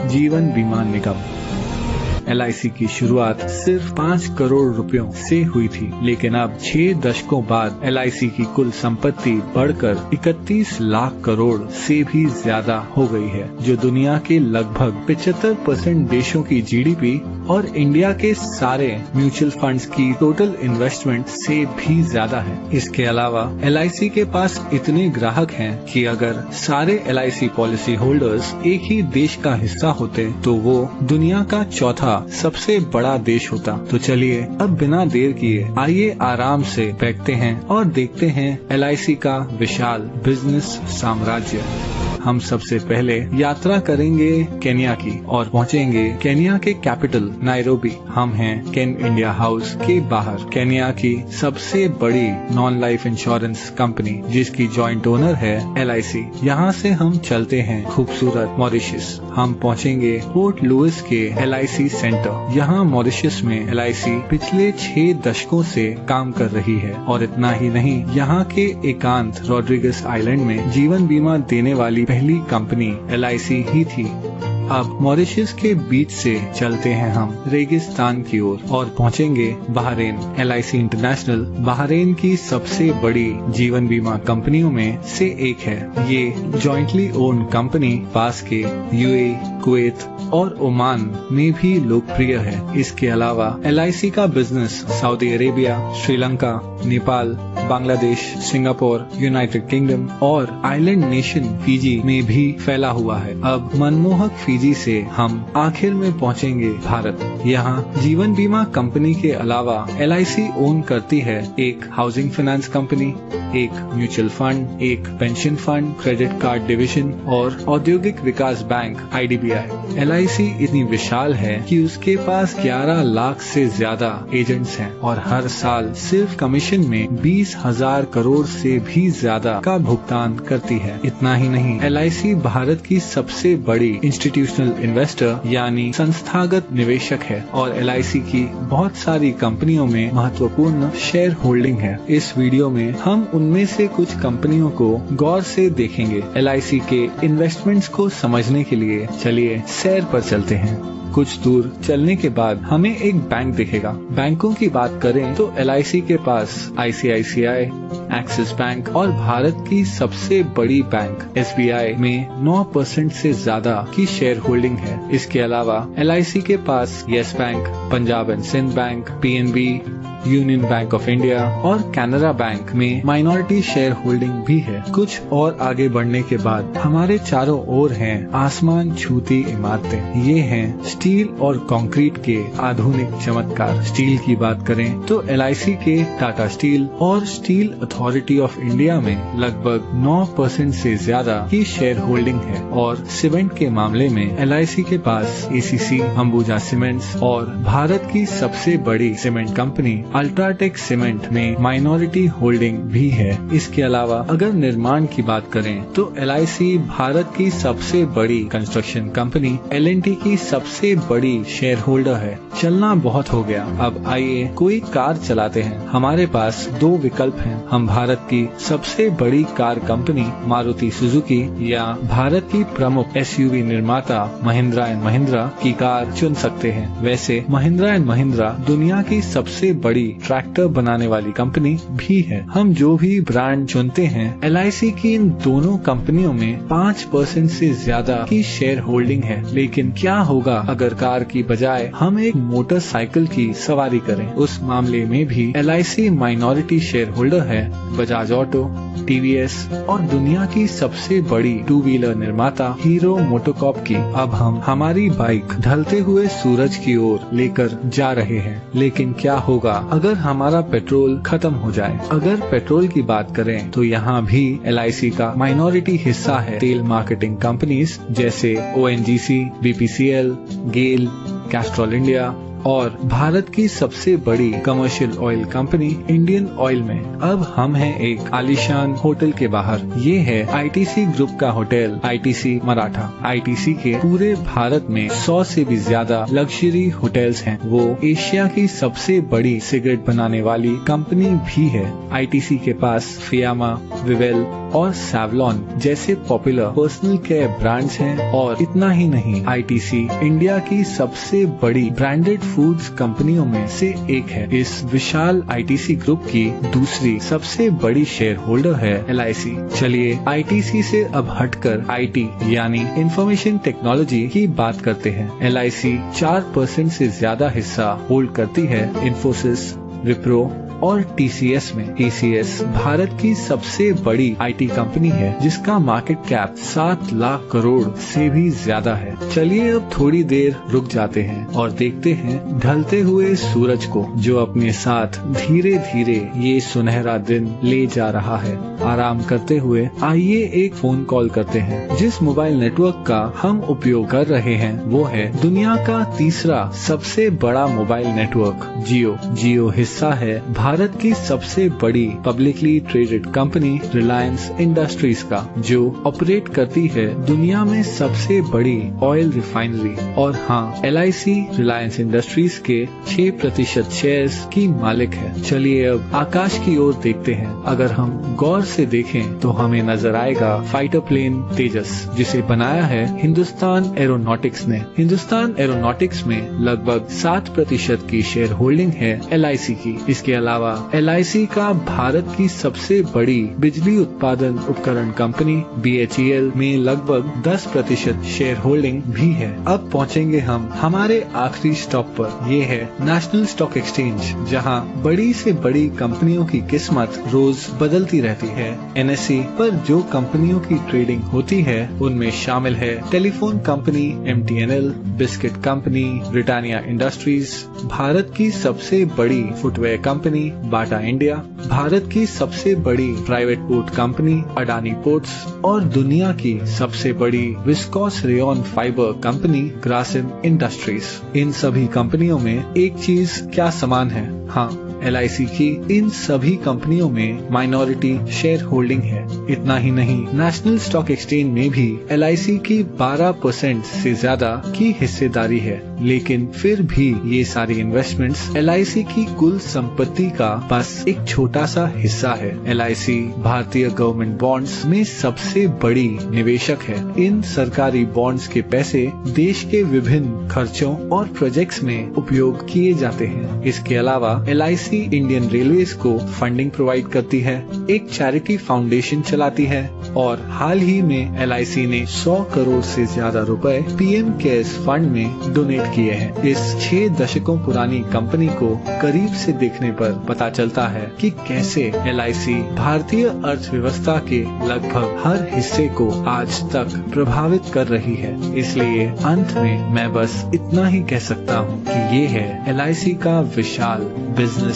जीवन बीमा निगम। LIC की शुरुआत सिर्फ 5 करोड़ रुपयों से हुई थी, लेकिन अब 6 दशकों बाद LIC की कुल संपत्ति बढ़कर 31 लाख करोड़ से भी ज्यादा हो गई है, जो दुनिया के लगभग 75% देशों की GDP और इंडिया के सारे म्यूचुअल फंड्स की टोटल इन्वेस्टमेंट से भी ज्यादा है। इसके अलावा LIC के पास इतने ग्राहक हैं कि अगर सारे LIC पॉलिसी होल्डर्स एक ही देश का हिस्सा होते तो वो दुनिया का चौथा सबसे बड़ा देश होता। तो चलिए अब बिना देर किए आइए आराम से बैठते हैं और देखते हैं LIC का विशाल बिजनेस साम्राज्य। हम सबसे पहले यात्रा करेंगे केन्या की और पहुंचेंगे केन्या के कैपिटल नायरोबी। हम हैं केन इंडिया हाउस के बाहर, केन्या की सबसे बड़ी नॉन लाइफ इंश्योरेंस कंपनी जिसकी जॉइंट ओनर है LIC। यहाँ से हम चलते हैं खूबसूरत मॉरिशस। हम पहुंचेंगे पोर्ट लुइस के LIC सेंटर। यहाँ मॉरिशस में LIC पिछले 6 दशकों से काम कर रही है और इतना ही नहीं, यहाँ के एकांत रॉड्रिगस आइलैंड में जीवन बीमा देने वाली पहली कंपनी LIC ही थी। अब मॉरिशस के बीच से चलते हैं हम रेगिस्तान की ओर और पहुंचेंगे बहरीन। LIC इंटरनेशनल बहरीन की सबसे बड़ी जीवन बीमा कंपनियों में से एक है। ये जॉइंटली ओन कंपनी पास के UAE, कुवैत और ओमान में भी लोकप्रिय है। इसके अलावा LIC का business Saudi Arabia, Sri Lanka, Nepal, Bangladesh, Singapore, United kingdom और आइलैंड नेशन फिजी में भी फैला हुआ है। अब मनमोहक फिजी से हम आखिर में पहुंचेंगे भारत। यहाँ जीवन बीमा कंपनी के अलावा LIC ओन करती है एक हाउसिंग फाइनेंस कंपनी, एक म्यूचुअल फंड, एक pension fund, credit card division और औद्योगिक विकास बैंक IDBI। LIC इतनी विशाल है कि उसके पास 11 लाख से ज्यादा एजेंट्स हैं और हर साल सिर्फ कमीशन में 20,000 करोड़ से भी ज्यादा का भुगतान करती है। इतना ही नहीं, LIC भारत की सबसे बड़ी इंस्टीट्यूशनल इन्वेस्टर यानी संस्थागत निवेशक है और LIC की बहुत सारी कंपनियों में महत्वपूर्ण शेयर होल्डिंग है। इस वीडियो में हम उनमें से कुछ कंपनियों को गौर से देखेंगे। LIC के इन्वेस्टमेंट्स को समझने के लिए चलिए सैर पर चलते हैं। कुछ दूर चलने के बाद हमें एक बैंक दिखेगा। बैंकों की बात करें तो LIC के पास ICICI, एक्सिस बैंक और भारत की सबसे बड़ी बैंक SBI में 9% से ज्यादा की शेयर होल्डिंग है। इसके अलावा LIC के पास Yes Bank, Punjab and Sind Bank, PNB, Union Bank of India और कैनरा बैंक में माइनॉरिटी शेयर होल्डिंग भी है। कुछ और आगे बढ़ने के बाद हमारे चारों ओर हैं आसमान छूती इमारतें। ये हैं स्टील और कंक्रीट के आधुनिक चमत्कार। स्टील की बात करें तो LIC के टाटा स्टील और स्टील अथॉरिटी ऑफ इंडिया में लगभग 9% से ज्यादा की शेयर होल्डिंग है और सीमेंट के मामले में LIC के पास ACC, अंबुजा सीमेंट्स और भारत की सबसे बड़ी सीमेंट कंपनी अल्ट्राटेक सीमेंट में माइनॉरिटी होल्डिंग भी है। इसके अलावा अगर निर्माण की बात करें तो LIC भारत की सबसे बड़ी कंस्ट्रक्शन कंपनी L&T की सबसे बड़ी शेयर होल्डर है। चलना बहुत हो गया, अब आइए कोई कार चलाते हैं। हमारे पास 2 विकल्प हैं। हम भारत की सबसे बड़ी कार कंपनी मारुति सुजुकी या भारत की प्रमुख SUV निर्माता महिंद्रा एंड महिंद्रा की कार चुन सकते हैं। वैसे महिंद्रा एंड महिंद्रा दुनिया की सबसे बड़ी ट्रैक्टर बनाने वाली कंपनी भी है। हम जो भी ब्रांड चुनते हैं, LIC की इन दोनों कंपनियों में 5% से ज्यादा की शेयर होल्डिंग है। लेकिन क्या होगा अगर कार की बजाय हम एक मोटरसाइकिल की सवारी करें? उस मामले में भी LIC माइनॉरिटी शेयर होल्डर है बजाज ऑटो, TVS और दुनिया की सबसे बड़ी 2 व्हीलर निर्माता हीरो मोटोकॉर्प की। अब हम हमारी बाइक ढलते हुए सूरज की ओर लेकर जा रहे हैं, लेकिन क्या होगा अगर हमारा पेट्रोल खत्म हो जाए? अगर पेट्रोल की बात करें तो यहाँ भी LIC का माइनॉरिटी हिस्सा है तेल मार्केटिंग कंपनीज जैसे ONGC, BPCL, गेल, कैस्ट्रॉल इंडिया और भारत की सबसे बड़ी commercial oil company Indian oil में अब हम हैं एक आलीशान होटल के बाहर। ये है आईटीसी ग्रुप का होटल आईटीसी मराठा। आईटीसी के पूरे भारत में 100 से भी ज्यादा लग्जरी होटल्स हैं। वो एशिया की सबसे बड़ी सिगरेट बनाने वाली कंपनी भी है। आईटीसी के पास फियामा, विवेल और सैवलॉन जैसे पॉपुलर पर्सनल केयर ब्रांड्स हैं। और इतना ही नहीं, आईटीसी इंडिया की सबसे बड़ी ब्रांडेड फूड्स कंपनियों में से एक है। इस विशाल आईटीसी ग्रुप की दूसरी सबसे बड़ी शेयर होल्डर है एलआईसी। चलिए आईटीसी से अब हटकर आईटी यानी इंफॉर्मेशन टेक्नोलॉजी की बात करते हैं। एलआईसी 4% से ज्यादा हिस्सा होल्ड करती है इन्फोसिस, विप्रो और टीसीएस में। टीसीएस भारत की सबसे बड़ी आईटी कंपनी है जिसका मार्केट कैप 7 लाख करोड़ से भी ज्यादा है। चलिए अब थोड़ी देर रुक जाते हैं और देखते हैं ढलते हुए सूरज को, जो अपने साथ धीरे धीरे ये सुनहरा दिन ले जा रहा है। आराम करते हुए आइए एक फोन कॉल करते हैं। जिस मोबाइल नेटवर्क का हम उपयोग कर रहे हैं वो है दुनिया का तीसरा सबसे बड़ा मोबाइल नेटवर्क जियो। जियो हिस्सा है भारत की सबसे बड़ी publicly traded company Reliance industries का, जो ऑपरेट करती है दुनिया में सबसे बड़ी ऑयल रिफाइनरी। और हाँ, एलआईसी रिलायंस इंडस्ट्रीज के 6% शेयर्स की मालिक है। चलिए अब आकाश की ओर देखते हैं। अगर हम गौर से देखें तो हमें नजर आएगा फाइटर प्लेन तेजस, जिसे बनाया है हिंदुस्तान एरोनॉटिक्स ने। हिंदुस्तान एरोनॉटिक्स में लगभग 7% की शेयर होल्डिंग है एलआईसी की। इसके अलावा एलआईसी का भारत की सबसे बड़ी बिजली उत्पादन उपकरण कंपनी बीएचईएल में लगभग 10% शेयर होल्डिंग भी है। अब पहुंचेंगे हम हमारे आखिरी स्टॉप पर। ये है नेशनल स्टॉक एक्सचेंज, जहां बड़ी से बड़ी कंपनियों की किस्मत रोज बदलती रहती है। एनएसई पर जो कंपनियों की ट्रेडिंग होती है उनमें शामिल है telephone company MTNL, biscuit company Britannia Industries, Bharat की सबसे बड़ी footwear company Bata India, Bharat की सबसे बड़ी private port company Adani Ports और दुनिया की सबसे बड़ी viscose rayon fibre company Grasim Industries. इन सभी कंपनियों में एक चीज क्या समान है? हाँ, एलआईसी की इन सभी कंपनियों में माइनॉरिटी शेयर होल्डिंग है। इतना ही नहीं, नेशनल स्टॉक एक्सचेंज में भी एलआईसी की 12% से ज्यादा की हिस्सेदारी है। लेकिन फिर भी ये सारी इन्वेस्टमेंट्स एलआईसी की कुल संपत्ति का बस एक छोटा सा हिस्सा है। एलआईसी भारतीय गवर्नमेंट बॉन्ड्स में सबसे बड़ी निवेशक है। इन सरकारी बॉन्ड्स के पैसे देश के विभिन्न खर्चों और प्रोजेक्ट्स में उपयोग किए जाते हैं। इसके अलावा एलआईसी इंडियन रेलवेज को फंडिंग प्रोवाइड करती है, एक चैरिटी फाउंडेशन चलाती है और हाल ही में एलआईसी ने 100 करोड़ से ज्यादा रुपए पीएम केयर्स फंड में डोनेट किए हैं। इस 6 दशकों पुरानी कंपनी को करीब से देखने पर पता चलता है कि कैसे एलआईसी भारतीय अर्थव्यवस्था के लगभग हर हिस्से को आज तक प्रभावित कर रही है। इसलिए अंत में मैं बस इतना ही कह सकता हूँ कि ये है एलआईसी का विशाल बिजनेस